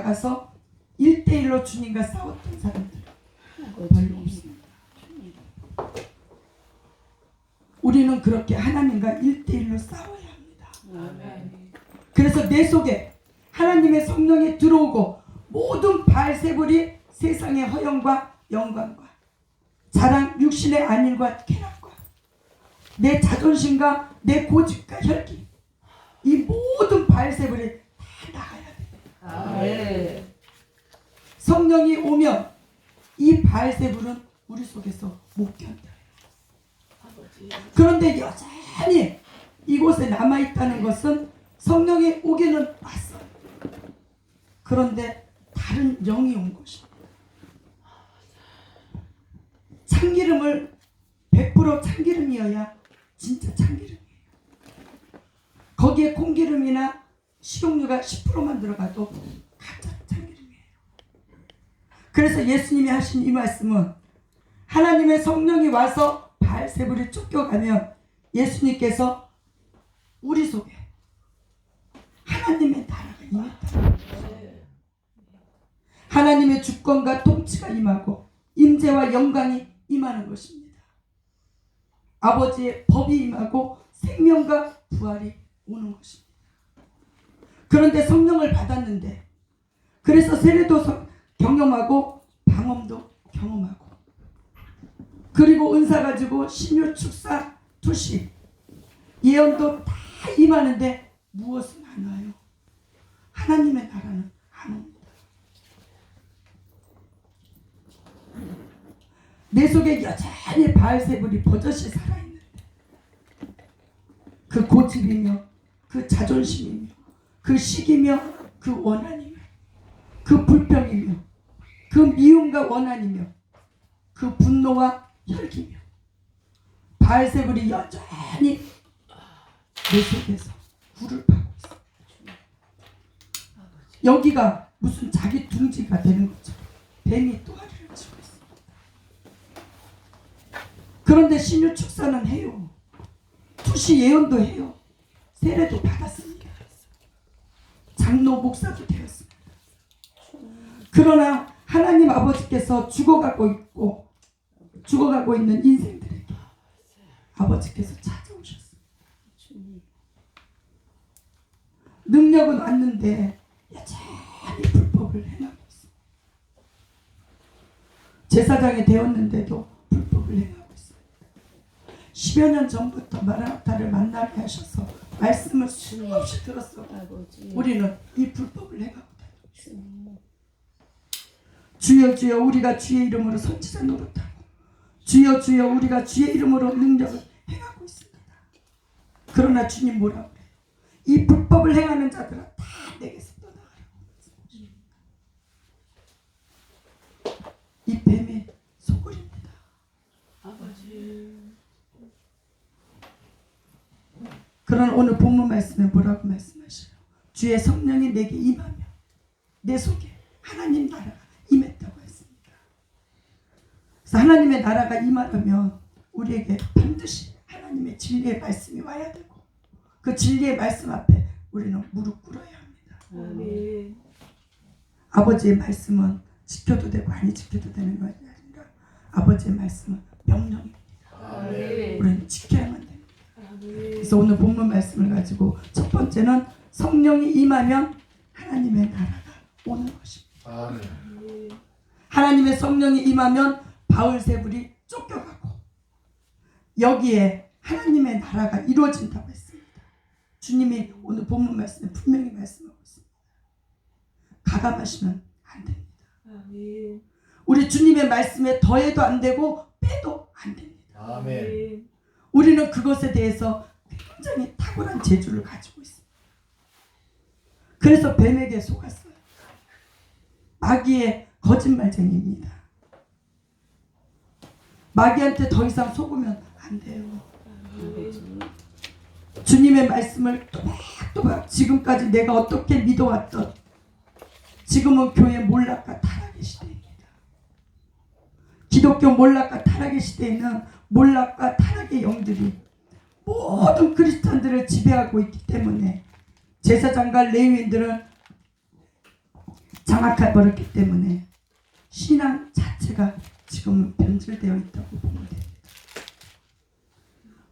나가서 1대1로 주님과 싸웠던 사람들 별로 없습니다. 우리는 그렇게 하나님과 1대1로 싸워야 합니다. 그래서 내 속에 하나님의 성령이 들어오고 모든 바알세불이 세상의 허영과 영광과 자랑, 육신의 안일과 쾌락과 내 자존심과 내 고집과 혈기, 이 모든 바알세불이 다 나가야 돼요. 성령이 오면 이 바알세불은 우리 속에서 못 견뎌요. 그런데 여전히 이곳에 남아있다는 것은 성령이 오기는 왔어요. 그런데 다른 영이 온 것입니다. 참기름을 100% 참기름이어야 진짜 참기름이에요. 거기에 콩기름이나 식용유가 10%만 들어가도 가짜 참기름이에요. 그래서 예수님이 하신 이 말씀은 하나님의 성령이 와서 바알세불이 쫓겨가면 예수님께서 우리 속에 하나님의 나라가 임했다. 하나님의 주권과 통치가 임하고 임재와 영광이 임하는 것입니다. 아버지의 법이 임하고 생명과 부활이 오는 것입니다. 그런데 성령을 받았는데, 그래서 세례도 경험하고 방언도 경험하고, 그리고 은사 가지고 신유, 축사, 투시, 예언도 다 임하는데 무엇은 안 와요? 하나님의 나라는 안 옵니다. 내 속에 여전히 바알세불이 버젓이 살아있는데, 그 고집이며 그 자존심이며 그 시기며 그 원한이며 그 불평이며 그 미움과 원한이며 그 분노와 혈기며 바알세불이 여전히 내 속에서 불을 파고 있어요. 여기가 무슨 자기 둥지가 되는 것처럼 뱀이 또아리를 치고 있습니다. 그런데 신유 축사는 해요. 투시 예언도 해요. 세례도 받았습니다. 장로 목사도 되었습니다. 그러나 하나님 아버지께서 죽어가고 있는 인생들에게 아버지께서 찾아오셨어요. 능력은 왔는데 여전히 불법을 행하고 있습니다. 제사장이 되었는데도 불법을 행하고 있습니다. 10여 년 전부터 마라나타를 만나게 하셔서 말씀을 수없이 들었어. 우리는 이 불법을 행하고 다니고, 주여 주여 우리가 주의 이름으로 선지자 노릇하고, 주여 주여 우리가 주의 이름으로 능력을 행하고 있습니다. 그러나 주님 뭐라고 그래요? 이 불법을 행하는 자들아 다 내게서 떠나가라고. 이 뱀의 소굴입니다. 아버지. 그러나 오늘 본문 말씀에 뭐라고 말씀하셔요? 주의 성령이 내게 임하면 내 속에 하나님 나라가 임했다고 했습니다. 그래서 하나님의 나라가 임하려면 우리에게 반드시 하나님의 진리의 말씀이 와야 되고, 그 진리의 말씀 앞에 우리는 무릎 꿇어야 합니다. 아멘. 아버지의 말씀은 지켜도 되고 아니 지켜도 되는 것이 아니라 아버지의 말씀은 명령입니다. 아멘. 우리는 지켜야만 됩니다. 그래서 오늘 본문 말씀을 가지고 첫 번째는 성령이 임하면 하나님의 나라가 오는 것입니다. 아멘. 하나님의 성령이 임하면 바울세불이 쫓겨가고 여기에 하나님의 나라가 이루어진다고 했습니다. 주님이 오늘 본문 말씀에 분명히 말씀하고 있습니다. 가감하시면 안 됩니다. 아멘. 우리 주님의 말씀에 더해도 안 되고 빼도 안 됩니다. 아멘. 우리는 그것에 대해서 굉장히 탁월한 재주를 가지고 있습니다. 그래서 뱀에게 속았어요. 마귀의 거짓말쟁이입니다. 마귀한테 더 이상 속으면 안 돼요. 주님의 말씀을 또박또박 지금까지 내가 어떻게 믿어왔던, 지금은 교회 몰락과 타락의 시대입니다. 기독교 몰락과 타락의 시대에는 몰락과 타락의 영들이 모든 크리스찬들을 지배하고 있기 때문에 제사장과 레위인들은 장악해 버렸기 때문에 신앙 자체가 지금 변질되어 있다고 보면 됩니다.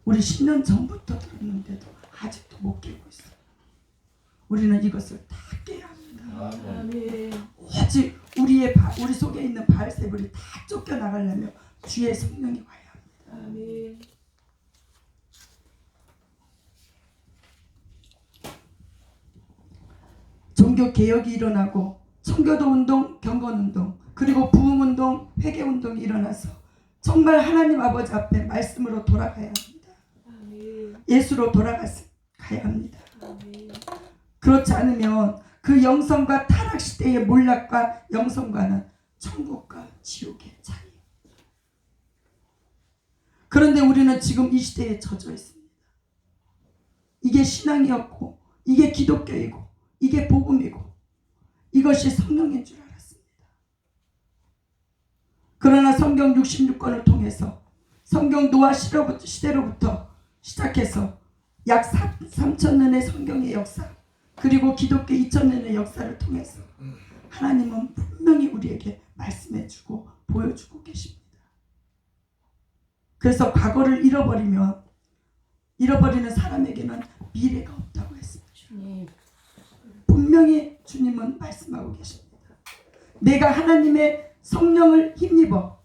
우리 10년 전부터 들었는데도 아직도 못 깨고 있어요. 우리는 이것을 다 깨야 합니다. 아멘. 오직 우리 속에 있는 바알세불이 다 쫓겨나가려면 주의 성령이 와야 합니다. 아멘. 종교 개혁이 일어나고 청교도 운동, 경건 운동, 그리고 부흥 운동, 회개 운동이 일어나서 정말 하나님 아버지 앞에 말씀으로 돌아가야 합니다. 아멘. 예수로 돌아가야 합니다. 아멘. 그렇지 않으면 그 영성과 타락 시대의 몰락과 영성과는 천국과 지옥의 차이입니다. 그런데 우리는 지금 이 시대에 젖어 있습니다. 이게 신앙이었고, 이게 기독교이고, 이게 복음이고, 이것이 성령인 줄 알았습니다. 그러나 성경 66권을 통해서 성경 노아 시대로부터 시작해서 약 3,000년의 성경의 역사, 그리고 기독교 2,000년의 역사를 통해서 하나님은 분명히 우리에게 말씀해주고 보여주고 계십니다. 그래서 과거를 잃어버리는 사람에게는 미래가 없다고 했습니다. 주님. 분명히 주님은 말씀하고 계십니다. 내가 하나님의 성령을 힘입어,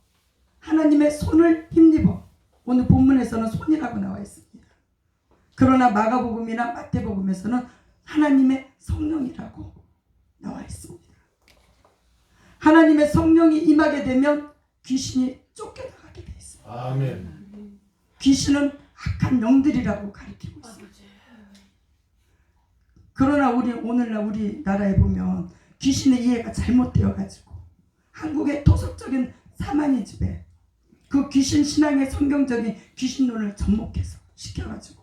하나님의 손을 힘입어. 오늘 본문에서는 손이라고 나와 있습니다. 그러나 마가복음이나 마태복음에서는 하나님의 성령이라고 나와 있습니다. 하나님의 성령이 임하게 되면 귀신이 쫓겨나가게 돼 있습니다. 아멘. 귀신은 악한 영들이라고 가리키고 있습니다. 그러나 오늘날 우리나라에 보면 귀신의 이해가 잘못되어 가지고 한국의 토속적인 사마니즘에 그 귀신 신앙의 성경적인 귀신론을 접목해서 시켜가지고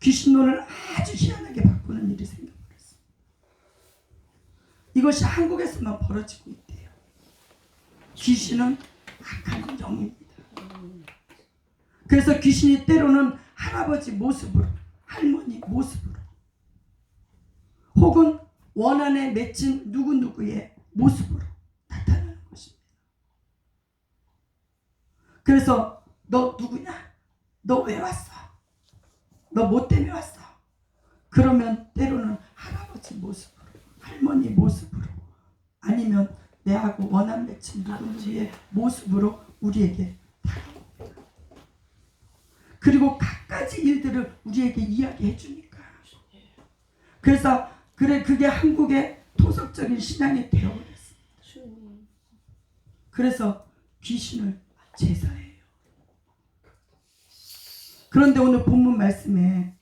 귀신론을 아주 희한하게 바꾸는 일이 생겨버렸습니다. 이것이 한국에서만 벌어지고 있대요. 귀신은 악한 영입니다. 그래서 귀신이 때로는 할아버지 모습으로, 할머니 모습으로, 혹은 원한에 맺힌 누구누구의 모습으로 나타나는 것입니다. 그래서 너 누구냐? 너 왜 왔어? 너 뭐 때문에 왔어? 그러면 때로는 할아버지 모습으로, 할머니 모습으로, 아니면 내하고 원한 맺힌 누구누구의 모습으로 우리에게 다가옵니다. 그리고 갖가지 일들을 우리에게 이야기해 주니까. 그래서 그게 한국의 토속적인 신앙이 되어버렸습니다. 그래서 귀신을 제사해요. 그런데 오늘 본문 말씀에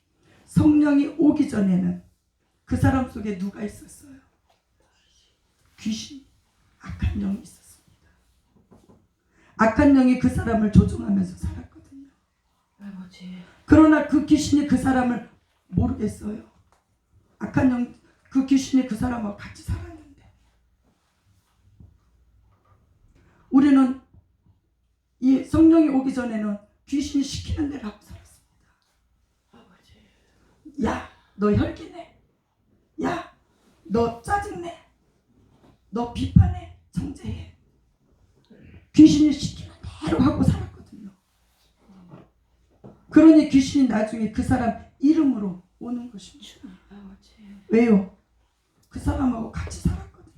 성령이 오기 전에는 그 사람 속에 누가 있었어요? 귀신, 악한 영이 있었습니다. 악한 영이 그 사람을 조종하면서 살았거든요. 아버지. 그러나 그 귀신이 그 사람을 모르겠어요. 악한 영, 그 귀신이 그 사람하고 같이 살았는데 우리는 이 성령이 오기 전에는 귀신이 시키는 대로 하고 살았습니다. 아버지. 야, 너 혈기내. 야, 너 짜증내. 너 비판해. 정죄해. 귀신이 시키는 대로 하고 살았거든요. 그러니 귀신이 나중에 그 사람 이름으로 오는 것입니다. 아버지. 왜요? 그 사람하고 같이 살았거든요.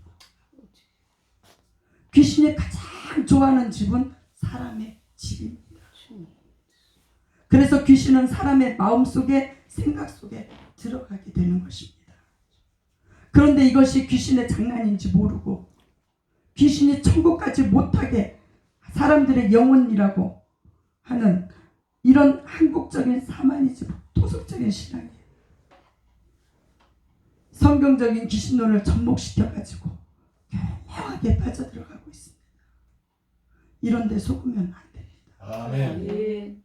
귀신이 가장 좋아하는 집은 사람의 집입니다. 그래서 귀신은 사람의 마음속에, 생각 속에 들어가게 되는 것입니다. 그런데 이것이 귀신의 장난인지 모르고 귀신이 천국까지 못하게 사람들의 영혼이라고 하는 이런 한국적인 사마니즘, 토속적인 신앙이에요. 성경적인 귀신론을 접목시켜가지고 교묘하게 빠져들어가고 있습니다. 이런 데 속으면 안 됩니다. 아멘.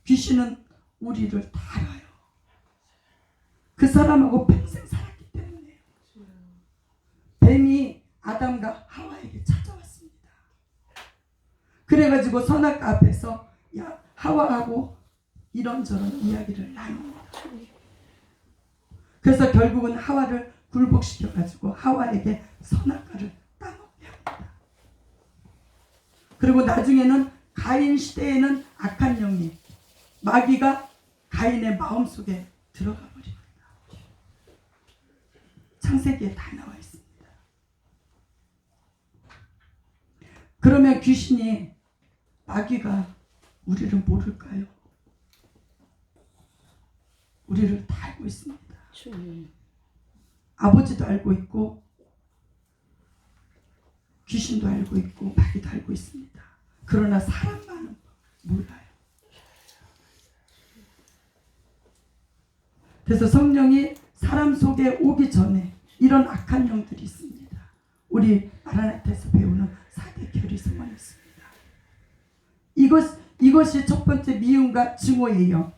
귀신은 우리를 다 알아요. 그 사람하고 평생 살았기 때문에. 뱀이 아담과 하와에게 찾아왔습니다. 그래가지고 선악과 앞에서 하와하고 이런저런 이야기를 나눕니다. 그래서 결국은 하와를 굴복시켜가지고 하와에게 선악과를 따먹게 합니다. 그리고 나중에는 가인 시대에는 악한 영이 마귀가 가인의 마음속에 들어가 버립니다. 창세기에 다 나와 있습니다. 그러면 귀신이 마귀가 우리를 모를까요? 우리를 다 알고 있습니다. 주님. 아버지도 알고 있고 귀신도 알고 있고 마귀도 알고 있습니다. 그러나 사람만은 몰라요. 그래서 성령이 사람 속에 오기 전에 이런 악한 영들이 있습니다. 우리 마라나타에서 배우는 4대 결의성만 있습니다. 이것이 첫 번째 미움과 증오의 영,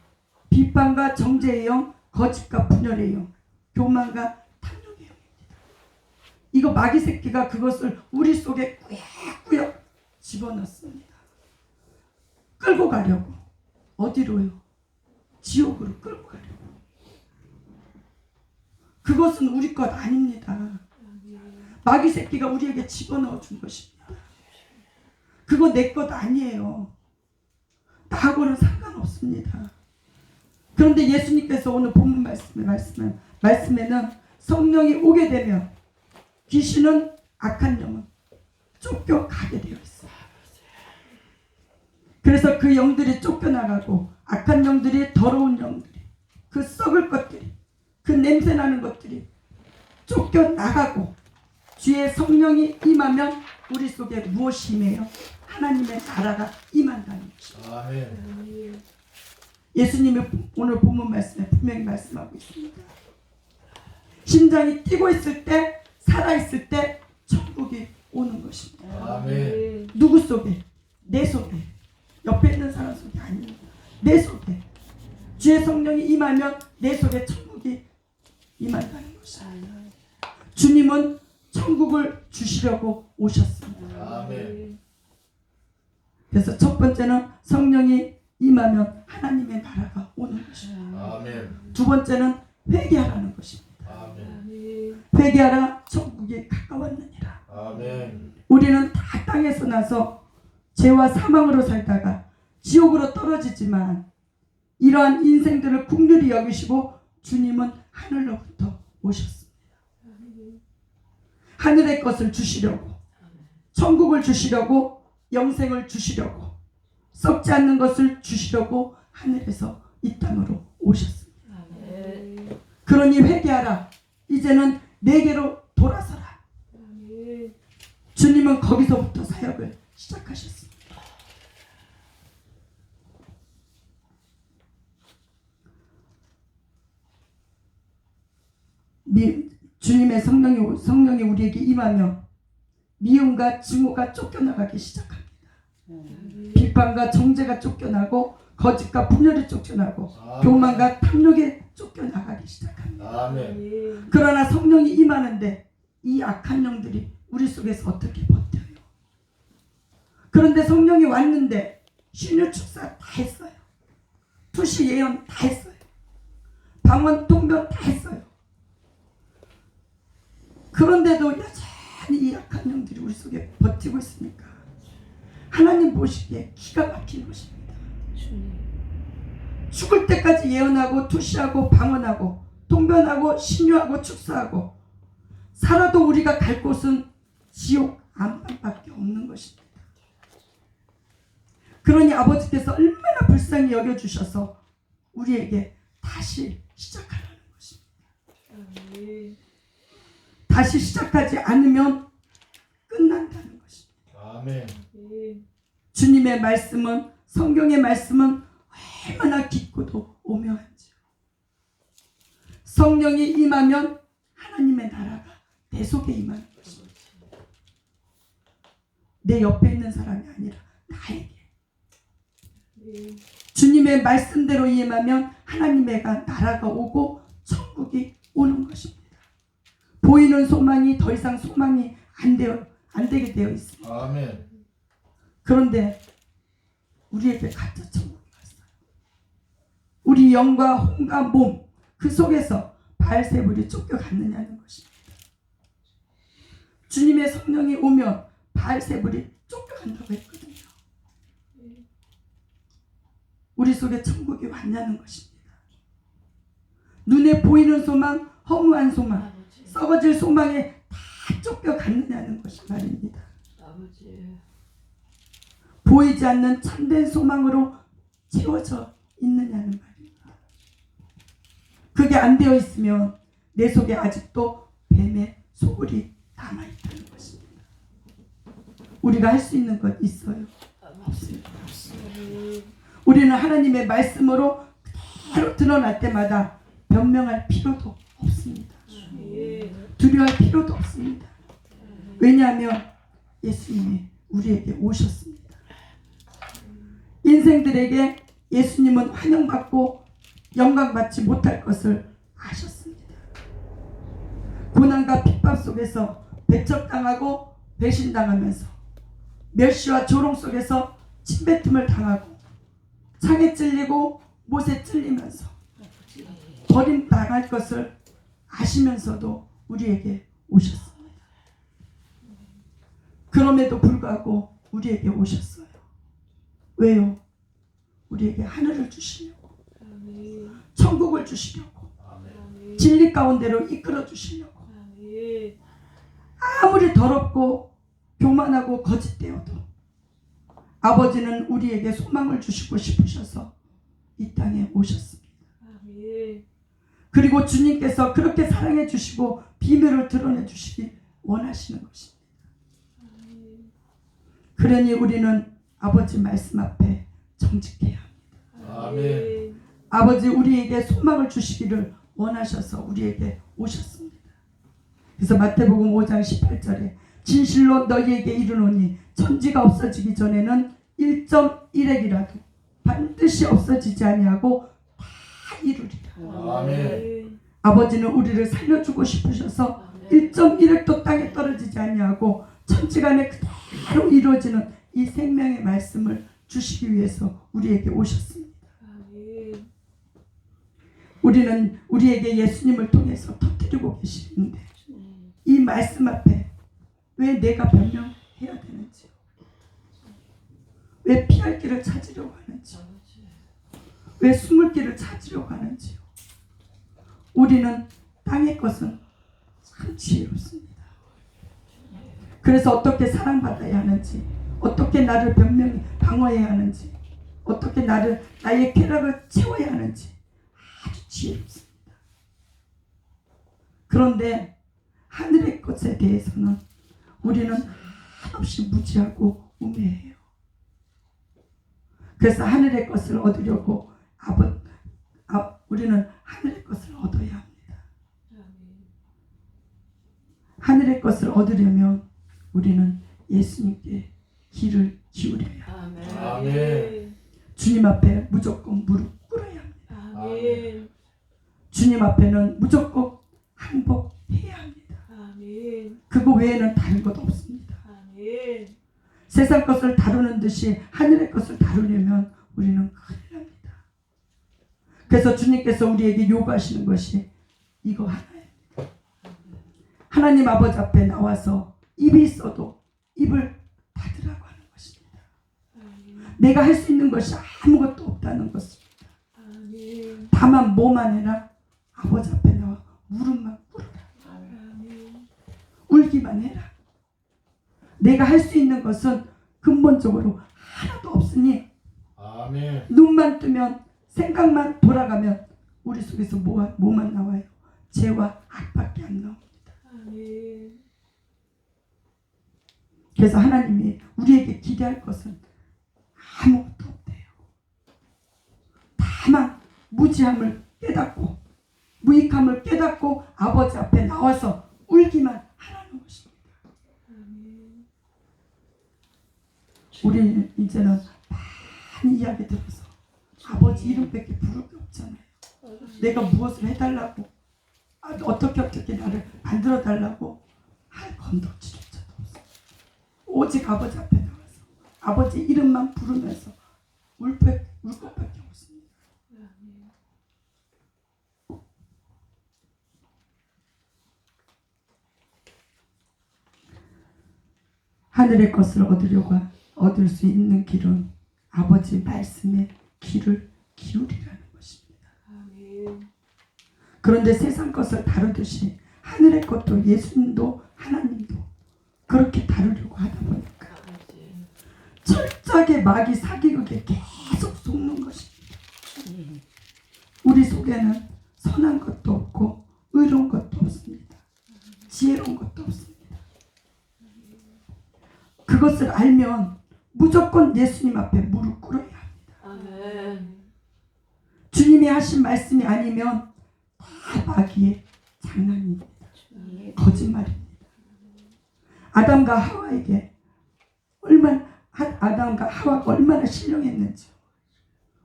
비판과 정죄의 영, 거짓과 분열의 영, 교만과 탐욕의 영입니다. 이거 마귀 새끼가 그것을 우리 속에 꾸역꾸역 집어넣습니다. 끌고 가려고. 어디로요? 지옥으로 끌고 가려고. 그것은 우리 것 아닙니다. 마귀 새끼가 우리에게 집어넣어 준 것입니다. 그거 내 것 아니에요. 나하고는 상관없습니다. 그런데 예수님께서 오늘 본문 말씀에는 성령이 오게 되면 귀신은 악한 영은 쫓겨가게 되어 있어요. 그래서 그 영들이 쫓겨나가고 악한 영들이, 더러운 영들이, 그 썩을 것들이, 그 냄새나는 것들이 쫓겨나가고 주의 성령이 임하면 우리 속에 무엇이 임해요? 하나님의 나라가 임한다는 것입니다. 아멘. 예수님이 오늘 본문 말씀에 분명히 말씀하고 있습니다. 심장이 뛰고 있을 때, 살아있을 때 천국이 오는 것입니다. 아멘. 누구 속에? 내 속에. 옆에 있는 사람 속에 아닙니다. 내 속에. 주의 성령이 임하면 내 속에 천국이 임한다는 것입니다. 주님은 천국을 주시려고 오셨습니다. 아멘. 그래서 첫 번째는 성령이 임하면 하나님의 나라가 오는 것입니다. 아멘. 두 번째는 회개하라는 것입니다. 아멘. 회개하라, 천국이 가까웠느니라. 아멘. 우리는 다 땅에서 나서 죄와 사망으로 살다가 지옥으로 떨어지지만 이러한 인생들을 긍휼히 여기시고 주님은 하늘로부터 오셨습니다. 하늘의 것을 주시려고, 천국을 주시려고, 영생을 주시려고, 썩지 않는 것을 주시려고 하늘에서 이 땅으로 오셨습니다. 그러니 회개하라. 이제는 내게로 돌아서라. 주님은 거기서부터 사역을 시작하셨습니다. 주님의 성령이 우리에게 임하며 미움과 증오가 쫓겨나가기 시작합니다. 비판과 정죄가 쫓겨나고 거짓과 분열이 쫓겨나고 교만과 탐욕이 쫓겨나가기 시작합니다. 아멘. 그러나 성령이 임하는데 이 악한 영들이 우리 속에서 어떻게 버텨요? 그런데 성령이 왔는데 신유 축사 다 했어요. 투시 예언 다 했어요. 방언 통변 다 했어요. 그런데도 여전히 이 악한 영들이 우리 속에 버티고 있으니까 하나님 보시기에 기가 막힌 것입니다. 죽을 때까지 예언하고 투시하고 방언하고 통변하고 신유하고 축사하고 살아도 우리가 갈 곳은 지옥 안방밖에 없는 것입니다. 그러니 아버지께서 얼마나 불쌍히 여겨주셔서 우리에게 다시 시작하라는 것입니다. 다시 시작하지 않으면 끝난다는 것입니다. 아멘. 주님의 말씀은, 성경의 말씀은 얼마나 깊고도 오묘한지요. 성령이 임하면 하나님의 나라가 내 속에 임하는 것입니다. 내 옆에 있는 사람이 아니라 나에게. 주님의 말씀대로 임하면 하나님의 나라가 오고 천국이 오는 것입니다. 보이는 소망이 더 이상 소망이 안 되게 되어 있습니다. 아멘. 그런데 우리에게 가짜 천국이 왔어요. 우리 영과 혼과 몸 그 속에서 바알세불이 쫓겨갔느냐는 것입니다. 주님의 성령이 오면 바알세불이 쫓겨간다고 했거든요. 우리 속에 천국이 왔냐는 것입니다. 눈에 보이는 소망, 허무한 소망, 아버지. 썩어질 소망에 다 쫓겨갔느냐는 것이 말입니다. 아버지. 보이지 않는 참된 소망으로 채워져 있느냐는 말입니다. 그게 안 되어 있으면 내 속에 아직도 뱀의 소굴이 남아있다는 것입니다. 우리가 할 수 있는 것 있어요? 없습니다. 우리는 하나님의 말씀으로 그대로 드러날 때마다 변명할 필요도 없습니다. 두려워할 필요도 없습니다. 왜냐하면 예수님이 우리에게 오셨습니다. 인생들에게 예수님은 환영받고 영광받지 못할 것을 아셨습니다. 고난과 핍박 속에서 배척당하고 배신당하면서 멸시와 조롱 속에서 침뱉음을 당하고 창에 찔리고 못에 찔리면서 버림당할 것을 아시면서도 우리에게 오셨습니다. 그럼에도 불구하고 우리에게 오셨어요. 왜요? 우리에게 하늘을 주시려고, 천국을 주시려고, 진리 가운데로 이끌어 주시려고. 아무리 더럽고 교만하고 거짓되어도 아버지는 우리에게 소망을 주시고 싶으셔서 이 땅에 오셨습니다. 그리고 주님께서 그렇게 사랑해 주시고 비밀을 드러내 주시기 원하시는 것입니다. 그러니 우리는 아버지 말씀 앞에 정직해야 합니다. 아멘. 아버지 우리에게 소망을 주시기를 원하셔서 우리에게 오셨습니다. 그래서 마태복음 5장 18절에 진실로 너희에게 이르노니 천지가 없어지기 전에는 1.1핵이라도 반드시 없어지지 아니하고 다 이루리라. 아멘. 아버지는 우리를 살려주고 싶으셔서 1.1핵도 땅에 떨어지지 아니하고 천지간에 그대로 이루어지는 이 생명의 말씀을 주시기 위해서 우리에게 오셨습니다. 우리는 우리에게 예수님을 통해서 터뜨리고 계시는데 이 말씀 앞에 왜 내가 변명해야 되는지, 왜 피할 길을 찾으려고 하는지, 왜 숨을 길을 찾으려고 하는지요. 우리는 땅의 것은 참 지혜롭습니다. 그래서 어떻게 사랑받아야 하는지, 어떻게 나를 방어해야 하는지, 어떻게 나의 쾌락을 채워야 하는지 아주 지혜롭습니다. 그런데 하늘의 것에 대해서는 우리는 한없이 무지하고 우매해요. 그래서 하늘의 것을 얻으려고 우리는 하늘의 것을 얻어야 합니다. 하늘의 것을 얻으려면 우리는 예수님께 귀를 기울여야 합니다. 아멘. 주님 앞에 무조건 무릎 꿇어야 합니다. 아멘. 주님 앞에는 무조건 항복해야 합니다. 그거 외에는 다른 것 없습니다. 세상 것을 다루는 듯이 하늘의 것을 다루려면 우리는 큰일 납니다. 그래서 주님께서 우리에게 요구하시는 것이 이거 하나입니다. 하나님 아버지 앞에 나와서 입이 있어도 입을 닫으라고 하는 것입니다. 내가 할 수 있는 것이 아무것도 없다는 것입니다. 다만 뭐만 해라? 아버지 앞에 나와 무릎만 꿇어라. 울기만 해라. 내가 할 수 있는 것은 근본적으로 하나도 없으니 아멘. 눈만 뜨면 생각만 돌아가면 우리 속에서 뭐만 나와요? 죄와 악밖에 안 나옵니다. 그래서 하나님이 우리에게 기대할 것은 아무것도 없대요. 다만 무지함을 깨닫고 무익함을 깨닫고 아버지 앞에 나와서 울기만 하라는 것입니다. 우리는 이제는 많이 이야기 들어서 아버지 이름밖에 부를 게 없잖아요. 내가 무엇을 해달라고, 어떻게 나를 만들어 달라고 할 건덕지조차도 없어요. 오직 아버지 앞에 나와서 아버지 이름만 부르면서 울 것밖에 없습니다. 하늘의 것을 얻을 수 있는 길은 아버지 말씀에 귀를 기울이라는 것입니다. 아멘. 그런데 세상 것을 다루듯이 하늘의 것도 예수님도 하나님도 그렇게 다루려고 하다 보니까 아버지. 철저하게 마귀 사기극에 계속 속는 것입니다. 우리 속에는 선한 것도 없고 의로운 것도 없습니다. 지혜로운 것도 없습니다. 그것을 알면 무조건 예수님 앞에 무릎 꿇어야 합니다. 아멘. 주님이 하신 말씀이 아니면 다 마귀의 장난입니다. 거짓말입니다. 아담과 하와가 얼마나 신령했는지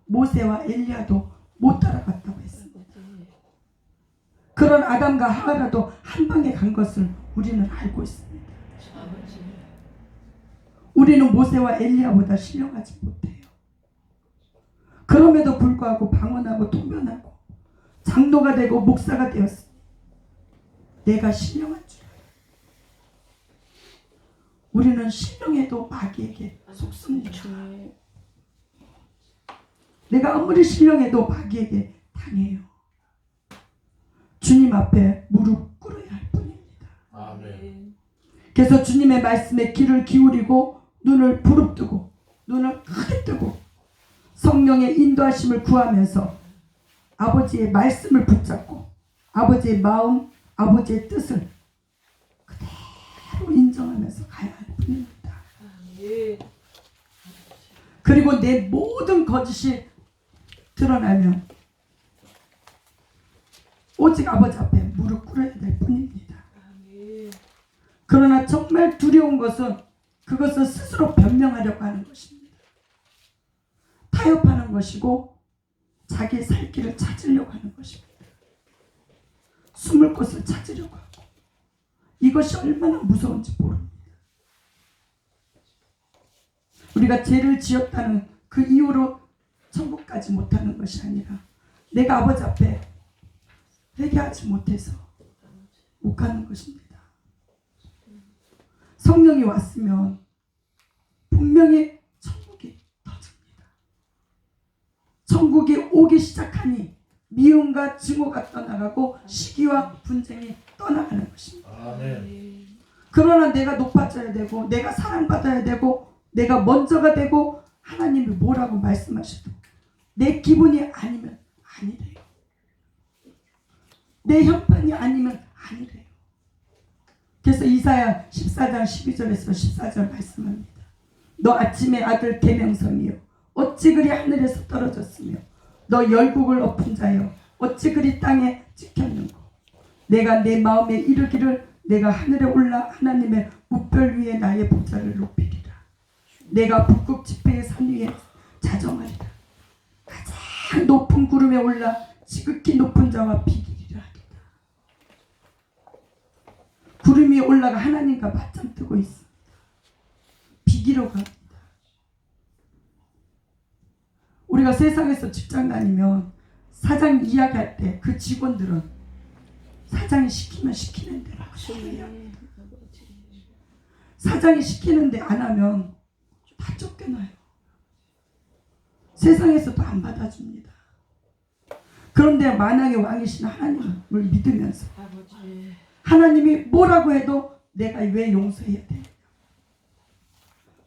모세와 엘리야도 못 따라갔다고 했습니다. 그런 아담과 하와라도 한 방에 간 것을 우리는 알고 있습니다. 아버지. 우리는 모세와 엘리야보다 신령하지 못해요. 그럼에도 불구하고 방언하고 통변하고 장로가 되고 목사가 되었으니 내가 신령한 줄 알아요. 우리는 신령해도 마귀에게 속습니다. 내가 아무리 신령해도 마귀에게 당해요. 주님 앞에 무릎 꿇어야 할 뿐입니다. 아멘. 그래서 주님의 말씀에 귀를 기울이고 눈을 부릅뜨고 눈을 크게 뜨고 성령의 인도하심을 구하면서 아버지의 말씀을 붙잡고 아버지의 마음, 아버지의 뜻을 그대로 인정하면서 가야 할 뿐입니다. 아멘. 그리고 내 모든 거짓이 드러나면 오직 아버지 앞에 무릎 꿇어야 될 뿐입니다. 아멘. 그러나 정말 두려운 것은 그것을 스스로 변명하려고 하는 것입니다. 타협하는 것이고 자기 살 길을 찾으려고 하는 것입니다. 숨을 곳을 찾으려고 하고 이것이 얼마나 무서운지 모릅니다. 우리가 죄를 지었다는 그 이유로 천국 가지 못하는 것이 아니라 내가 아버지 앞에 회개하지 못해서 못 가는 것입니다. 성령이 왔으면 분명히 천국이 터집니다. 천국이 오기 시작하니 미움과 증오가 떠나가고 시기와 분쟁이 떠나가는 것입니다. 아멘. 그러나 내가 높아져야 되고 내가 사랑받아야 되고 내가 먼저가 되고 하나님이 뭐라고 말씀하셔도 내 기분이 아니면 아니래요. 내 형편이 아니면 아니래요. 그래서 이사야 14장 12절에서 14절 말씀합니다. 너 아침의 아들 계명성이요 어찌 그리 하늘에서 떨어졌으며 너 열국을 엎은 자여 어찌 그리 땅에 찍혔는고 내가 내 마음에 이르기를 내가 하늘에 올라 하나님의 무별 위에 나의 보좌를 높이리라. 내가 북극 지폐의 산 위에 자정하리라. 가장 높은 구름에 올라 지극히 높은 자와 비기리라 하리라. 구름 위에 올라가 하나님과 맞짱 뜨고 있습니다. 비기러 갑니다. 우리가 세상에서 직장 다니면 사장 이야기할 때 그 직원들은 사장이 시키면 시키는 대로 해요. 사장이 시키는데 안 하면 다 쫓겨나요. 세상에서도 안 받아줍니다. 그런데 만왕의 왕이신 하나님을 믿으면서 아버지. 하나님이 뭐라고 해도 내가 왜 용서해야 돼?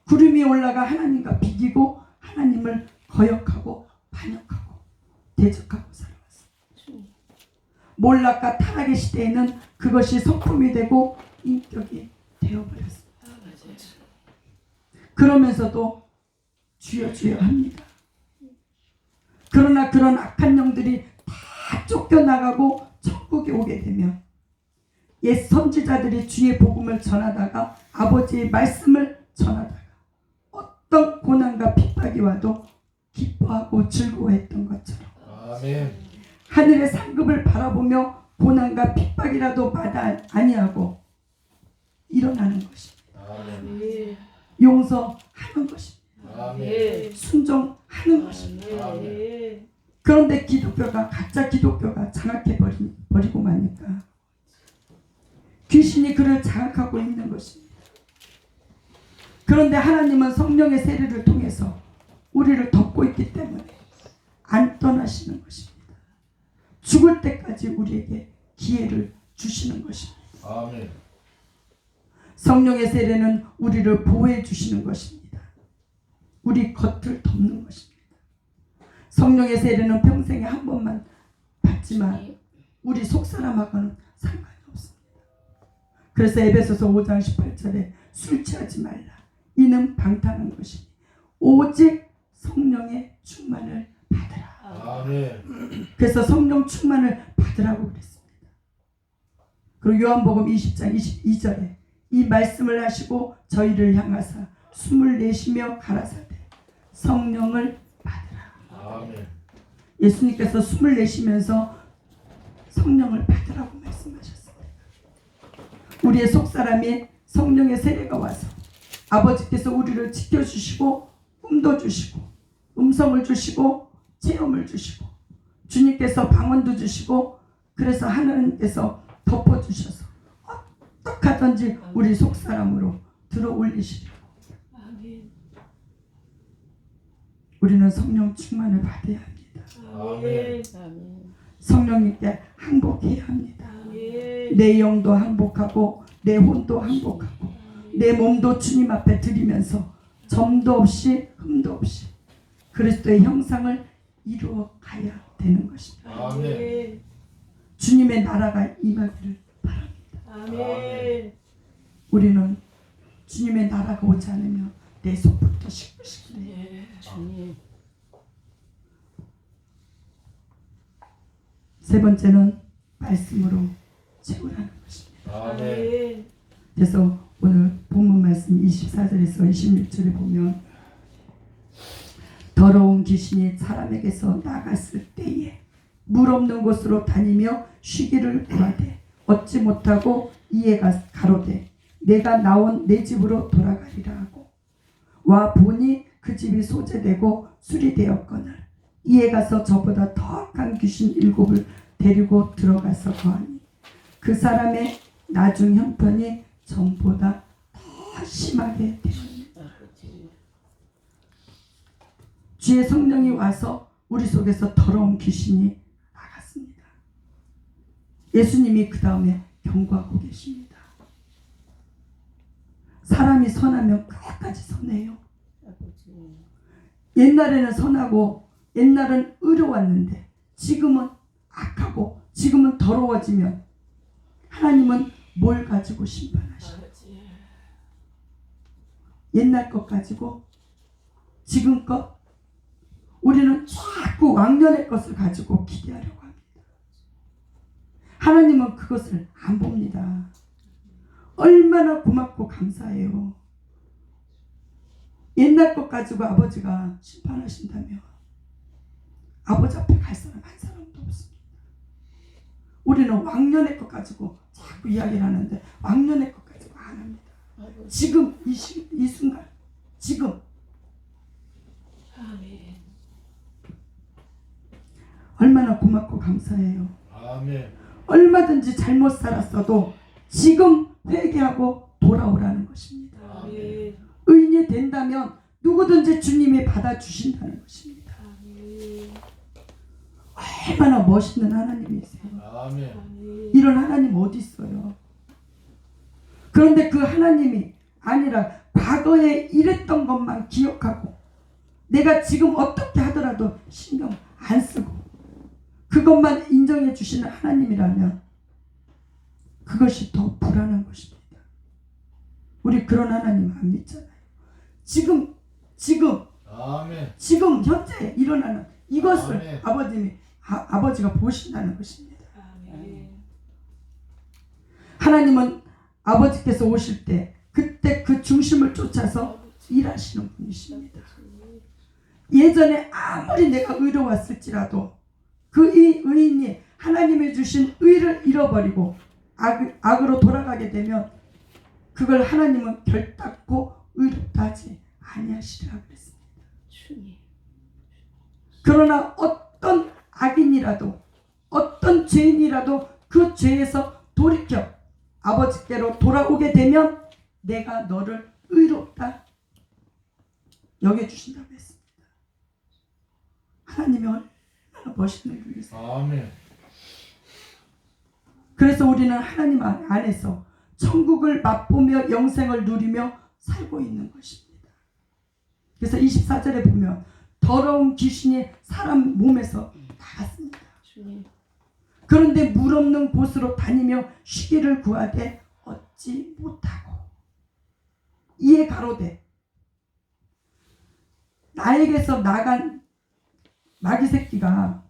구름 위에 올라가 하나님과 비기고 하나님을 거역하고 반역하고 대적하고 살아왔습니다. 몰락과 타락의 시대에는 그것이 성품이 되고 인격이 되어버렸습니다. 그러면서도 주여 주여 합니다. 그러나 그런 악한 영들이 다 쫓겨나가고 천국에 오게 되면 옛 선지자들이 주의 복음을 전하다가 아버지의 말씀을 전하다가 어떤 고난과 핍박이 와도 기뻐하고 즐거워했던 것처럼 아멘. 하늘의 상급을 바라보며 고난과 핍박이라도 마다 아니하고 일어나는 것입니다. 아멘. 아멘. 용서하는 것입니다. 아멘. 순종하는 것입니다. 아멘. 그런데 가짜 기독교가 장악해버리고 마니까 귀신이 그를 장악하고 있는 것입니다. 그런데 하나님은 성령의 세례를 통해서 우리를 덮고 있기 때문에 안 떠나시는 것입니다. 죽을 때까지 우리에게 기회를 주시는 것입니다. 아멘. 성령의 세례는 우리를 보호해 주시는 것입니다. 우리 겉을 덮는 것입니다. 성령의 세례는 평생에 한 번만 받지만 우리 속사람하고는 상관이 없습니다. 그래서 에베소서 5장 18절에 술 취하지 말라. 이는 방탕한 것이니 오직 성령의 충만을 받으라. 아멘. 그래서 성령 충만을 받으라고 그랬습니다. 그리고 요한복음 20장 22절에 이 말씀을 하시고 저희를 향하사 숨을 내쉬며 가라사대 성령을 받으라. 아멘. 예수님께서 숨을 내쉬면서 성령을 받으라고 말씀하셨습니다. 우리의 속사람이 성령의 세례가 와서 아버지께서 우리를 지켜주시고 꿈도 주시고 음성을 주시고 체험을 주시고 주님께서 방언도 주시고 그래서 하나님께서 덮어주셔서 어떻게 하든지 우리 속사람으로 들어올리시려고 아멘. 우리는 성령 충만을 받아야 합니다. 아멘. 아멘. 성령님께 항복해야 합니다. 아멘. 내 영도 항복하고 내 혼도 항복하고 내 몸도 주님 앞에 드리면서 점도 없이 흠도 없이 그리스도의 형상을 이루어 가야 되는 것입니다. 아멘. 주님의 나라가 임하기를 바랍니다. 아멘. 우리는 주님의 나라가 오지 않으면 내 속부터 시끄시끄해. 네. 주님. 세 번째는 말씀으로 채우라는 것입니다. 아멘. 아멘. 그래서 오늘 본문 말씀 24절에서 26절에 보면 더러운 귀신이 사람에게서 나갔을 때에 물 없는 곳으로 다니며 쉬기를 구하되 얻지 못하고 이에가 가로되 내가 나온 내 집으로 돌아가리라 하고 와 보니 그 집이 소재되고 수리되었거늘 이에 가서 저보다 더 악한 귀신 7을 데리고 들어가서 거하니 그 사람의 나중 형편이 전보다 더 심하게 되었습니다. 아버지. 주의 성령이 와서 우리 속에서 더러운 귀신이 나갔습니다. 예수님이 그 다음에 경고하고 계십니다. 사람이 선하면 끝까지 선해요. 아버지. 옛날에는 선하고 옛날은 의로웠는데 지금은 악하고 지금은 더러워지면 하나님은 뭘 가지고 심판하시나요? 아버지. 옛날 것 가지고 지금 것 우리는 자꾸 왕년의 것을 가지고 기대하려고 합니다. 하나님은 그것을 안 봅니다. 얼마나 고맙고 감사해요. 옛날 것 가지고 아버지가 심판하신다면 아버지 앞에 갈 사람 한 사람도 없습니다. 우리는 왕년의 것 가지고 자꾸 이야기를 하는데 왕년의 것 가지고 안 합니다. 아버지. 지금 이 순간 지금 아멘. 얼마나 고맙고 감사해요. 아멘. 얼마든지 잘못 살았어도 지금 회개하고 돌아오라는 것입니다. 아멘. 의인이 된다면 누구든지 주님이 받아주신다는 것입니다. 아멘. 얼마나 멋있는 하나님이세요. 아멘. 아멘. 이런 하나님 어디 있어요? 그런데 그 하나님이 아니라 과거에 이랬던 것만 기억하고 내가 지금 어떻게 하더라도 신경 안 쓰고 그것만 인정해 주시는 하나님이라면 그것이 더 불안한 것입니다. 우리 그런 하나님 안 믿잖아요. 지금 아멘. 현재 일어나는 이것을 아멘. 아버지가 보신다는 것입니다. 아멘. 하나님은 아버지께서 오실 때 그때 그 중심을 쫓아서 일하시는 분이십니다. 예전에 아무리 내가 의로웠을지라도 그 의인이 하나님이 주신 의를 잃어버리고 악으로 돌아가게 되면 그걸 하나님은 결단코 의롭다 하지 아니하시리라 그랬습니다. 주님. 그러나 어떤 악인이라도 어떤 죄인이라도 그 죄에서 돌이켜 아버지께로 돌아오게 되면 내가 너를 의롭다 여겨주신다고 했습니다. 하나님이 얼마나 멋있는 분이세요. 아멘. 그래서 우리는 하나님 안에서 천국을 맛보며 영생을 누리며 살고 있는 것입니다. 그래서 24절에 보면 더러운 귀신이 사람 몸에서 나갔습니다. 주님. 그런데 물 없는 곳으로 다니며 쉬기를 구하되 얻지 못하고 이에 가로되 나에게서 나간 마귀 새끼가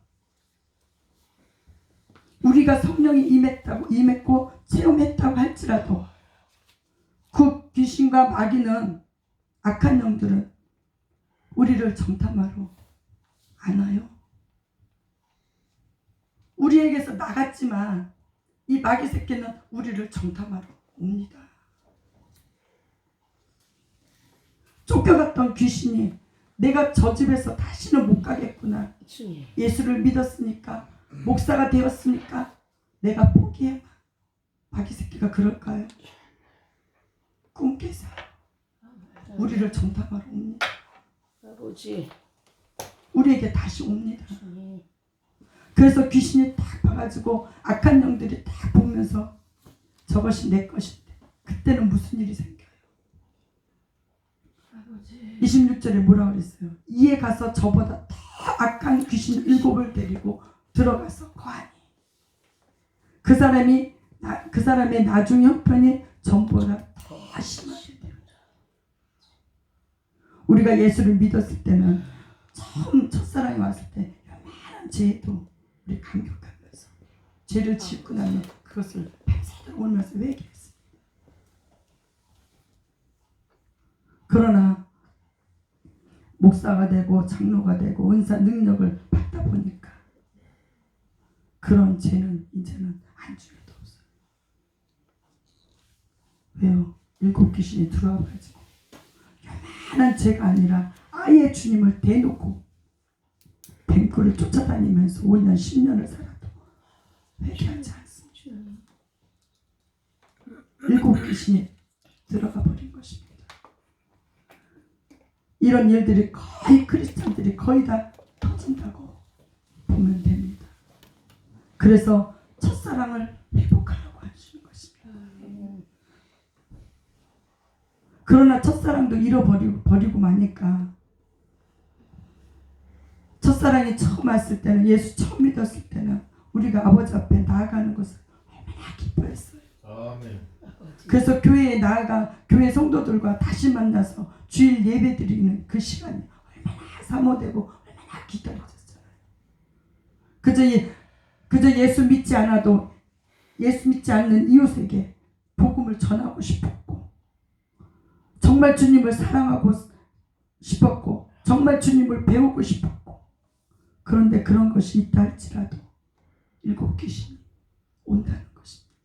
우리가 성령이 임했고 체험했다고 할지라도 그 귀신과 마귀는 악한 영들은 우리를 정탐하러 안 와요. 우리에게서 나갔지만 이 마귀 새끼는 우리를 정탐하러 옵니다. 쫓겨갔던 귀신이 내가 저 집에서 다시는 못 가겠구나. 주님. 예수를 믿었으니까 목사가 되었으니까 내가 포기해. 마귀 새끼가 그럴까요? 꿈 깨서 우리를 정탐하러 옵니다. 아버지. 우리에게 다시 옵니다. 주님. 그래서 귀신이 딱 봐가지고 악한 영들이 딱 보면서 저것이 내 것인데 그때는 무슨 일이 생겨요? 26절에 뭐라 그랬어요? 이에 가서 저보다 더 악한 귀신 7을 데리고 들어가서 거하니 그 사람의 나중 형편이 전보다 더 심하게 됩니다. 우리가 예수를 믿었을 때는 처음 첫사랑이 왔을 때 요만한 죄도 우리 감격하면서 죄를 짓고 나면 그것을 밤새도록 울면서 회개했습니다. 그러나 목사가 되고 장로가 되고 은사 능력을 받다 보니까 그런 죄는 이제는 한 줄도 없어요. 왜요? 7 귀신이 들어와가지고 요만한 죄가 아니라 아예 주님을 대놓고 뱅크를 쫓아다니면서 5년 10년을 살아도 회개하지 않습니다. 7 귀신이 들어가 버린 것입니다. 이런 일들이 거의 크리스찬들이 거의 다 터진다고 보면 됩니다. 그래서 첫사랑을 회복하라고 하시는 것입니다. 그러나 첫사랑도 버리고 마니까 첫사랑이 처음 왔을 때는 예수 처음 믿었을 때는 우리가 아버지 앞에 나아가는 것을 얼마나 기뻐했어요. 아멘. 그래서 교회에 나아가 교회 성도들과 다시 만나서 주일 예배 드리는 그 시간이 얼마나 사모되고 얼마나 기다려졌잖아요. 그저 예수 믿지 않아도 예수 믿지 않는 이웃에게 복음을 전하고 싶었고 정말 주님을 사랑하고 싶었고 정말 주님을 배우고 싶었고 그런데 그런 것이 있다 할지라도 7 귀신이 온다는 것입니다.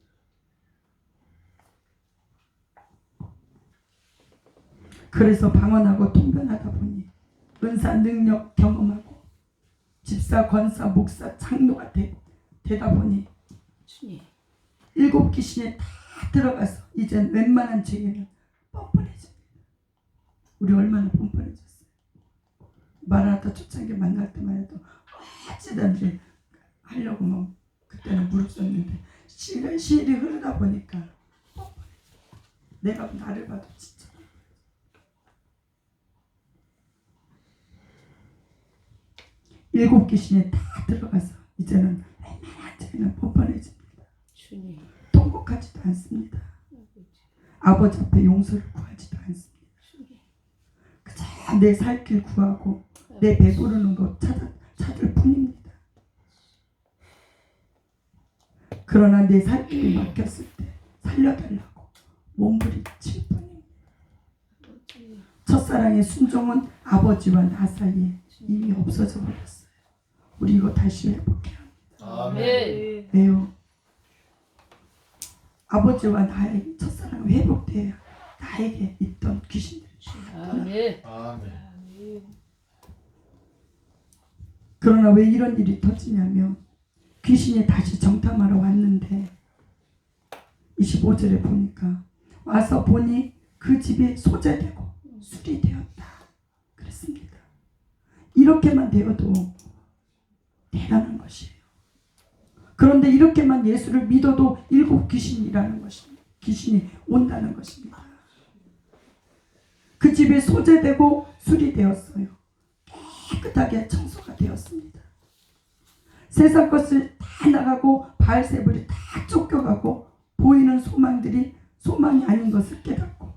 그래서 방언하고 통변하다 보니 은사 능력 경험하고 집사, 권사, 목사, 장로가 되다 보니 주님. 7 귀신이 다 들어가서 이젠 웬만한 죄에는 뻔뻔해집니다. 우리 얼마나 뻔뻔해졌어요. 마라나타 초창기 만날 때만 해도 어찌든지 하려고 뭐 그때는 무릎 꿇는데 시일이 흐르다 보니까 뻔뻔해져. 내가 나를 봐도 진짜 7 귀신이 다 들어가서 이제는 웬만한 죄는 뻔뻔해집니다. 주님. 통곡하지도 않습니다. 아버지 앞에 용서를 구하지도 않습니다. 그저 내 살 길 구하고 내 배부르는 것 찾을 뿐입니다. 그러나 내 살 길이 막혔을 때 살려달라고 몸부림칠 뿐입니다. 첫사랑의 순종은 아버지와 나 사이에 이미 없어져 버렸어요. 우리 이거 다시 회복해야 합니다. 아멘. 왜요? 아버지와 나의 첫사랑이 회복돼야 나에게 있던 귀신들이 아멘. 아멘. 그러나 왜 이런 일이 터지냐면 귀신이 다시 정탐하러 왔는데 25절에 보니까 와서 보니 그 집이 소재되고 술이 되었다. 이렇게만 되어도 대단한 것이에요. 그런데 이렇게만 예수를 믿어도 일곱 귀신이라는 것입니다. 귀신이 온다는 것입니다. 그 집이 소재되고 수리되었어요. 깨끗하게 청소가 되었습니다. 세상 것을 다 나가고 바알세불이 다 쫓겨가고 보이는 소망들이 소망이 아닌 것을 깨닫고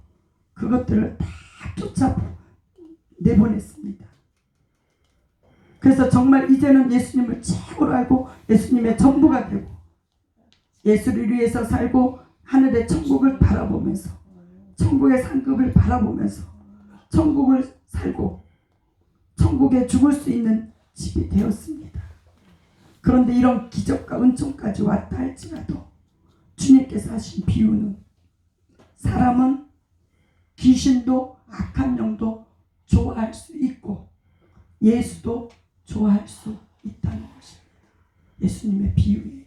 그것들을 다 쫓아 내보냈습니다. 그래서 정말 이제는 예수님을 최고로 알고 예수님의 전부가 되고 예수를 위해서 살고 하늘의 천국을 바라보면서 천국의 상급을 바라보면서 천국을 살고 천국에 죽을 수 있는 집이 되었습니다. 그런데 이런 기적과 은총까지 왔다 할지라도 주님께서 하신 비유는 사람은 귀신도 악한 영도 좋아할 수 있고 예수도 좋아할 수 있다는 것입니다. 예수님의 비유예요.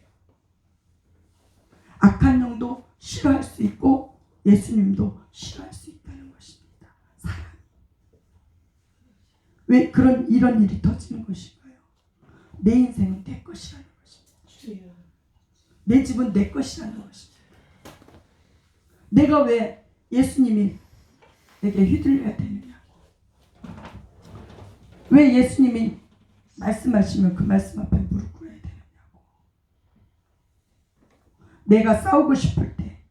악한 영도 싫어할 수 있고 예수님도 싫어할 수 있다는 것입니다. 사람. 왜 이런 일이 터지는 것인가요? 내 인생은 내 것이라는 것입니다. 내 집은 내 것이라는 것입니다. 내가 왜 예수님이 내게 휘둘려야 되느냐고. 왜 예수님이 말씀하시면 그 말씀 앞에 무릎 꿇어야 되느냐고. 내가 싸우고 싶을 때,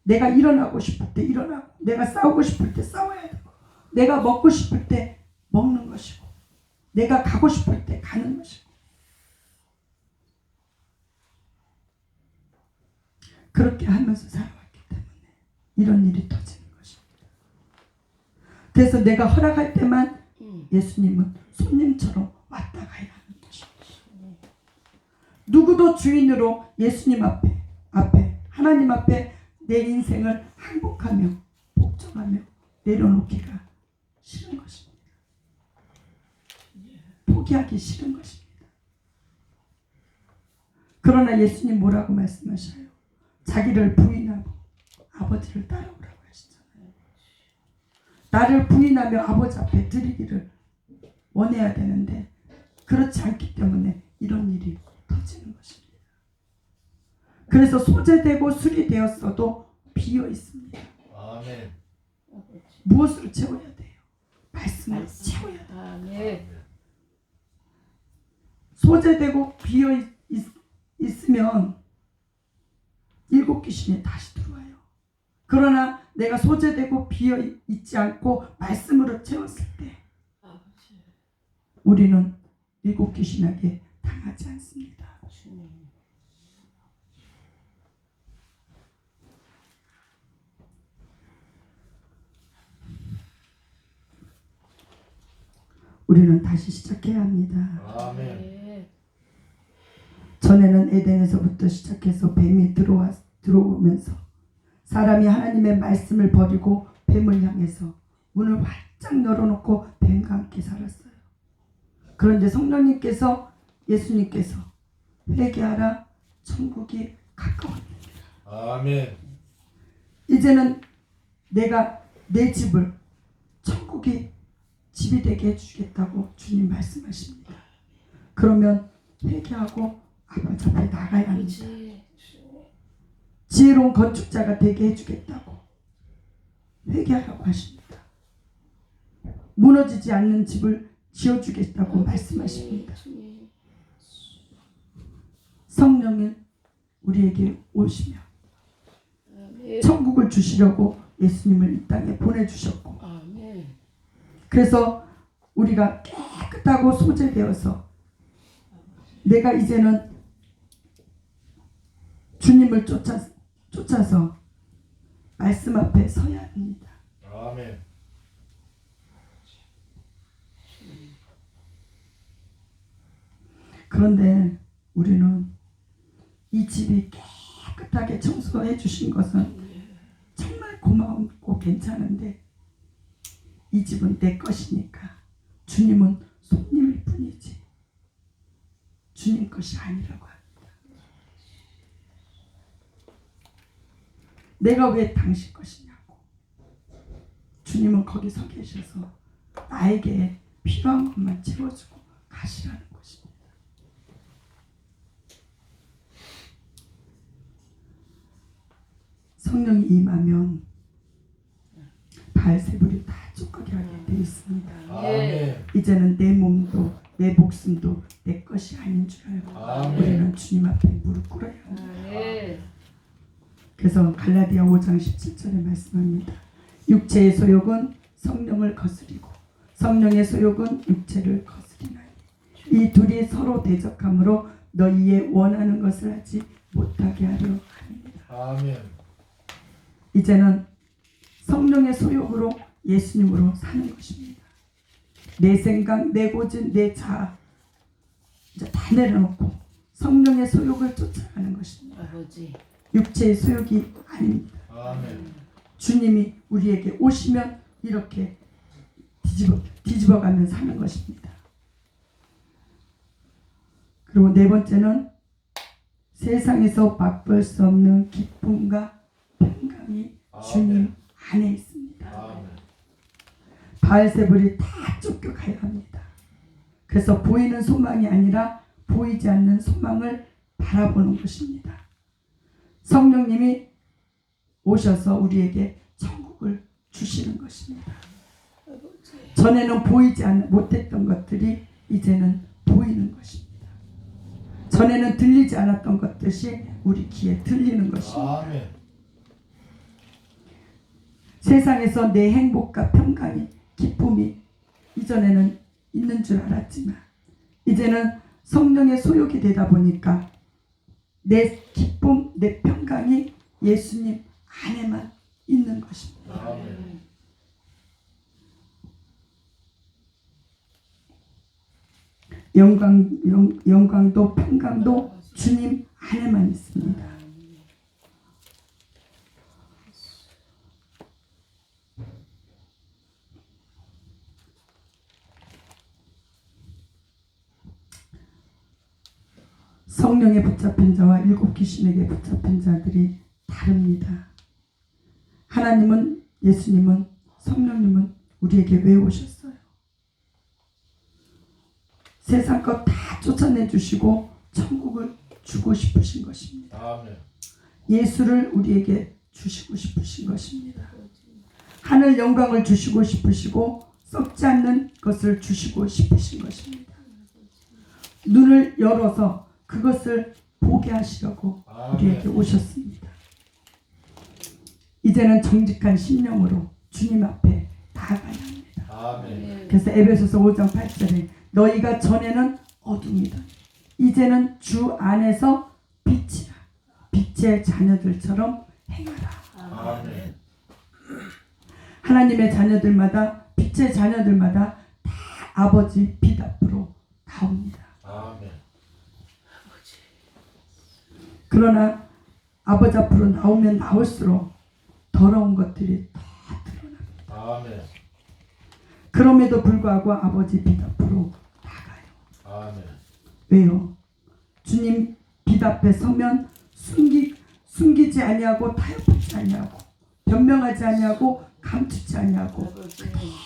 내가 일어나고 싶을 때 일어나고, 내가 싸우고 싶을 때 싸워야 되고, 내가 먹고 싶을 때 먹는 것이고, 내가 가고 싶을 때 가는 것이고. 그렇게 하면서 살아왔기 때문에 이런 일이 터지는 것입니다. 그래서 내가 허락할 때만 예수님은 손님처럼 왔다 가야 하는 것입니다. 누구도 주인으로 예수님 앞에 하나님 앞에 내 인생을 항복하며 복종하며 내려놓기가 싫은 것입니다. 포기하기 싫은 것입니다. 그러나 예수님 뭐라고 말씀하셔요? 자기를 부인하고 아버지를 따라오라고 하시잖아요. 나를 부인하며 아버지 앞에 드리기를 원해야 되는데 그렇지 않기 때문에 이런 일이 터지는 것입니다. 그래서 소재되고 수리되었어도 비어 있습니다. 아멘. 무엇으로 채워야 돼요? 말씀으로 채워야 돼요. 아멘. 소재되고 비어 있으면 일곱 귀신이 다시 들어와요. 그러나 내가 소재되고 비어 있지 않고 말씀으로 채웠을 때 우리는 일곱 귀신에게 당하지 않습니다. 우리는 다시 시작해야 합니다. 아멘. 전에는 에덴에서부터 시작해서 뱀이 들어오면서 사람이 하나님의 말씀을 버리고 뱀을 향해서 문을 활짝 열어놓고 뱀과 함께 살았어요. 그런데 성령님께서 예수님께서 회개하라 천국이 가까웠습니다. 아멘. 이제는 내가 내 집을 천국이 집이 되게 해주겠다고 주님 말씀하십니다. 그러면 회개하고 아버지 앞에 나가야 합니다. 지혜로운 건축자가 되게 해주겠다고 회개하라고 하십니다. 무너지지 않는 집을 지어주겠다고 말씀하십니다. 성령은 우리에게 오시며 천국을 주시려고 예수님을 이 땅에 보내주셨고 그래서 우리가 깨끗하고 소재되어서 내가 이제는 주님을 쫓아서 말씀 앞에 서야 합니다. 아멘. 그런데 우리는 이 집이 깨끗하게 청소해 주신 것은 정말 고마웠고 괜찮은데 이 집은 내 것이니까 주님은 손님일 뿐이지 주님 것이 아니라고 합니다. 내가 왜 당신 것이냐고. 주님은 거기 서 계셔서 나에게 필요한 것만 채워주고 가시라는 것입니다. 성령이 임하면 바알세불이 다 쫓기게 하게 되어 있습니다. 아멘. 이제는 내 몸도 내 목숨도 내 것이 아닌 줄 알고 아멘. 우리는 주님 앞에 무릎 꿇어야 합니다. 아멘. 그래서 갈라디아 5장 17절에 말씀합니다. 육체의 소욕은 성령을 거스리고 성령의 소욕은 육체를 거스리나니 이 둘이 서로 대적함으로 너희의 원하는 것을 하지 못하게 하려 합니다. 아멘. 이제는 성령의 소욕으로 예수님으로 사는 것입니다. 내 생각, 내 고집, 내 자아 이제 다 내려놓고 성령의 소욕을 쫓아가는 것입니다. 아버지. 육체의 소욕이 아닙니다. 아멘. 주님이 우리에게 오시면 이렇게 뒤집어가면 사는 것입니다. 그리고 네 번째는 세상에서 맛볼 수 없는 기쁨과 평강이 주님 안에 있습니다. 아멘. 바알세불이 다 쫓겨가야 합니다. 그래서 보이는 소망이 아니라 보이지 않는 소망을 바라보는 것입니다. 성령님이 오셔서 우리에게 천국을 주시는 것입니다. 전에는 보이지 못했던 것들이 이제는 보이는 것입니다. 전에는 들리지 않았던 것들이 우리 귀에 들리는 것입니다. 아멘. 세상에서 내 행복과 평강이 기쁨이 이전에는 있는 줄 알았지만 이제는 성령의 소욕이 되다 보니까 내 기쁨, 내 평강이 예수님 안에만 있는 것입니다. 아멘. 영광도 평강도 주님 안에만 있습니다. 성령에 붙잡힌 자와 일곱 귀신에게 붙잡힌 자들이 다릅니다. 하나님은, 예수님은, 성령님은 우리에게 왜 오셨어요? 세상 것 다 쫓아내 주시고 천국을 주고 싶으신 것입니다. 아멘. 예수를 우리에게 주시고 싶으신 것입니다. 하늘 영광을 주시고 싶으시고 썩지 않는 것을 주시고 싶으신 것입니다. 눈을 열어서 그것을 보게 하시려고 우리에게 오셨습니다. 이제는 정직한 심령으로 주님 앞에 나아가야 합니다. 아멘. 그래서 에베소서 5장 8절에 너희가 전에는 어둠이던 이제는 주 안에서 빛이라 빛의 자녀들처럼 행하라. 아멘. 하나님의 자녀들마다 빛의 자녀들마다 다 아버지 빛 앞으로 나옵니다. 아멘. 그러나 아버지 앞으로 나오면 나올수록 더러운 것들이 더 드러납니다. 아멘. 그럼에도 불구하고 아버지 빛 앞으로 나가요. 아멘. 왜요? 주님 빛 앞에 서면 숨기지 아니하고 타협하지 아니하고 변명하지 아니하고 감추지 아니하고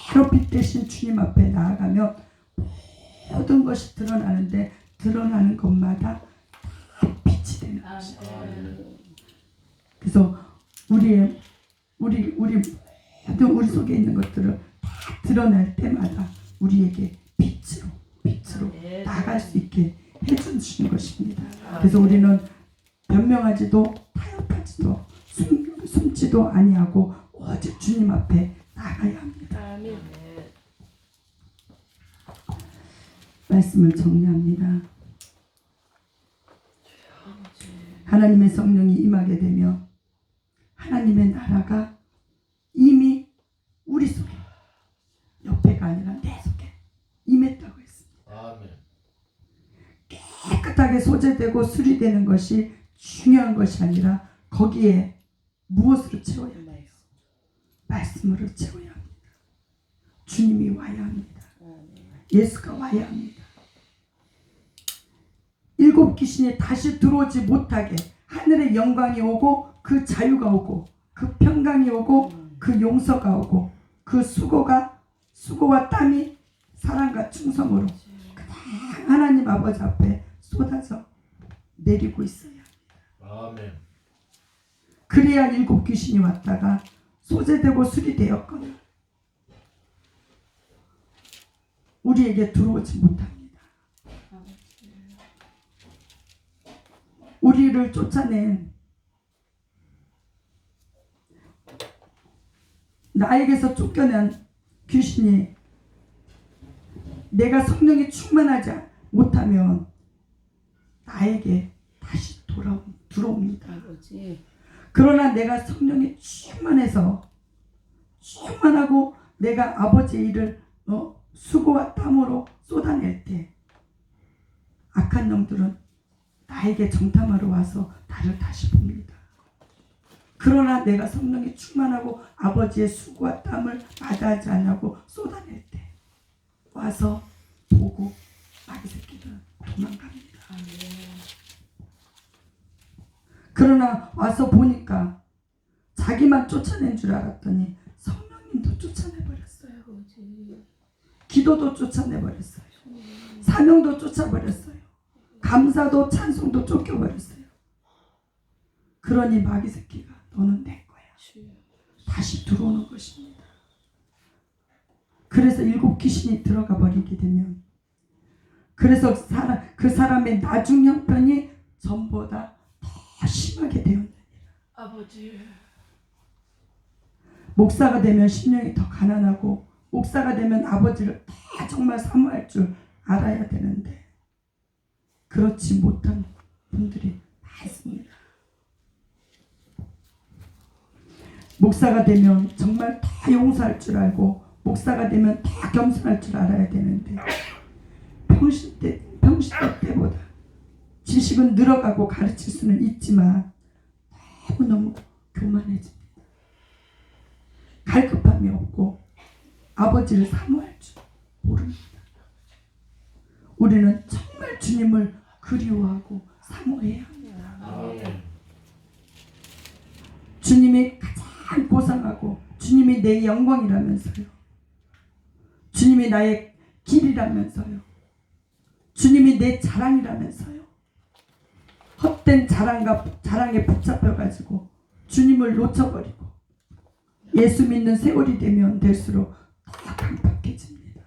바로 빛 대신 주님 앞에 나아가면 모든 것이 드러나는데 드러나는 것마다 다 빛이 되는 것입니다. 그래서 우리 모든 우리 속에 있는 것들을 다 드러낼 때마다 우리에게 빛으로 나아갈 수 있게 해주시는 것입니다. 그래서 우리는 변명하지도 타협하지도 숨지도 아니하고 오직 주님 앞에 나가야 합니다. 아멘. 말씀을 정리합니다. 하나님의 성령이 임하게 되면 하나님의 나라가 이미 우리 속에 옆에가 아니라 내 속에 임했다고 했습니다. 아멘. 깨끗하게 소재되고 수리되는 것이 중요한 것이 아니라 거기에 무엇으로 채워야 돼요? 말씀으로 채워야 합니다. 주님이 와야 합니다. 예수가 와야 합니다. 일곱 귀신이 다시 들어오지 못하게 하늘의 영광이 오고 그 자유가 오고 그 평강이 오고 그 용서가 오고 그 수고와 땀이 사랑과 충성으로 그냥 하나님 아버지 앞에 쏟아져 내리고 있어야 합니다. 아멘. 그래야 일곱 귀신이 왔다가 소재되고 수리되었거나 우리에게 들어오지 못합니다. 우리를 쫓아낸 나에게서 쫓겨난 귀신이 내가 성령이 충만하지 못하면 나에게 다시 들어옵니다. 아버지. 그러나 내가 성령이 충만하고 내가 아버지의 일을 수고와 땀으로 쏟아낼 때 악한 놈들은 나에게 정탐하러 와서 나를 다시 봅니다. 그러나 내가 성령이 충만하고 아버지의 수고와 땀을 마다하지 않고 쏟아낼 때 와서 보고 마귀 새끼들은 도망갑니다. 그러나 와서 보니까 자기만 쫓아낸 줄 알았더니 성령님도 쫓아내버렸어요. 기도도 쫓아내버렸어요. 사명도 쫓아버렸어요. 감사도 찬송도 쫓겨버렸어요. 그러니 마귀 새끼가 너는 내 거야. 다시 들어오는 것입니다. 그래서 일곱 귀신이 들어가 버리게 되면 그래서 그 사람의 나중 형편이 전보다 더 심하게 되었느니라. 아버지. 목사가 되면 심령이 더 가난하고 목사가 되면 아버지를 다 정말 사모할 줄 알아야 되는데 그렇지 못한 분들이 많습니다. 목사가 되면 정말 다 용서할 줄 알고 목사가 되면 다 겸손할 줄 알아야 되는데 평시 때보다 지식은 늘어가고 가르칠 수는 있지만 너무너무 교만해집니다. 갈급함이 없고 아버지를 사모할 줄 모릅니다. 우리는 정말 주님을 그리워하고 사모해야 합니다. 아멘. 주님이 가장 고상하고 주님이 내 영광이라면서요. 주님이 나의 길이라면서요. 주님이 내 자랑이라면서요. 헛된 자랑에 붙잡혀가지고 주님을 놓쳐버리고 예수 믿는 세월이 되면 될수록 더 강팍해집니다.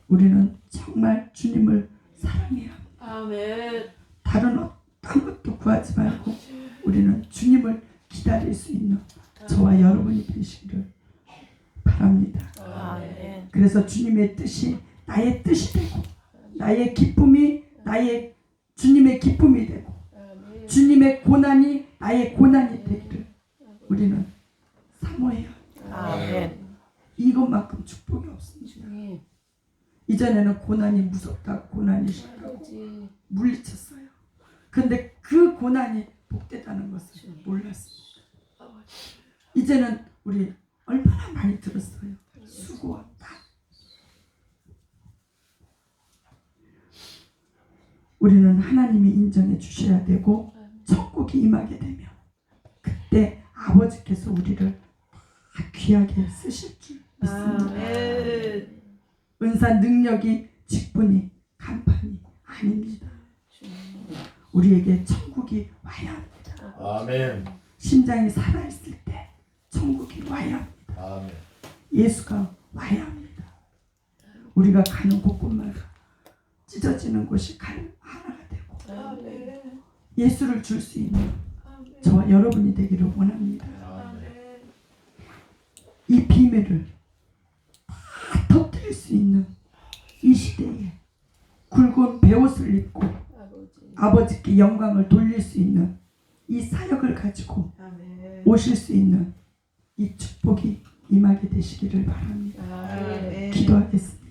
우리는 정말 주님을 사랑해야 합니다. 아멘. 다른 어떤 것도 구하지 말고 우리는 주님을 기다릴 수 있는 저와 여러분이 되시기를 바랍니다. 아멘. 그래서 주님의 뜻이 나의 뜻이 되고 나의 기쁨이 주님의 기쁨이 되고 주님의 고난이 나의 고난이 되기를 우리는 사모해야 합니다. 아멘. 이것만큼 축복이 없습니다. 주님. 이전에는 고난이 무섭다, 고난이 싫다고 아버지. 물리쳤어요. 근데 그 고난이 복되다는 것을 몰랐습니다. 이제는 우리 얼마나 많이 들었어요. 수고와 땀. 우리는 하나님이 인정해 주셔야 되고 천국이 임하게 되면 그때 아버지께서 우리를 다 귀하게 쓰실 줄 믿습니다. 아멘. 은사 능력이 직분이 간판이 아닙니다. 우리에게 천국이 와야 합니다. 아멘. 심장이 살아있을 때 천국이 와야 합니다. 아멘. 예수가 와야 합니다. 우리가 가는 곳곳마다 찢어지는 곳이 하나가 되고 아멘. 예수를 줄 수 있는 아멘. 저와 여러분이 되기를 원합니다. 아멘. 이 비밀을 다 터뜨릴 수 있는 이 시대에 굵은 베옷을 입고 아버지께 영광을 돌릴 수 있는 이 사역을 가지고 아멘. 오실 수 있는 이 축복이 임하게 되시기를 바랍니다. 아멘. 기도하겠습니다.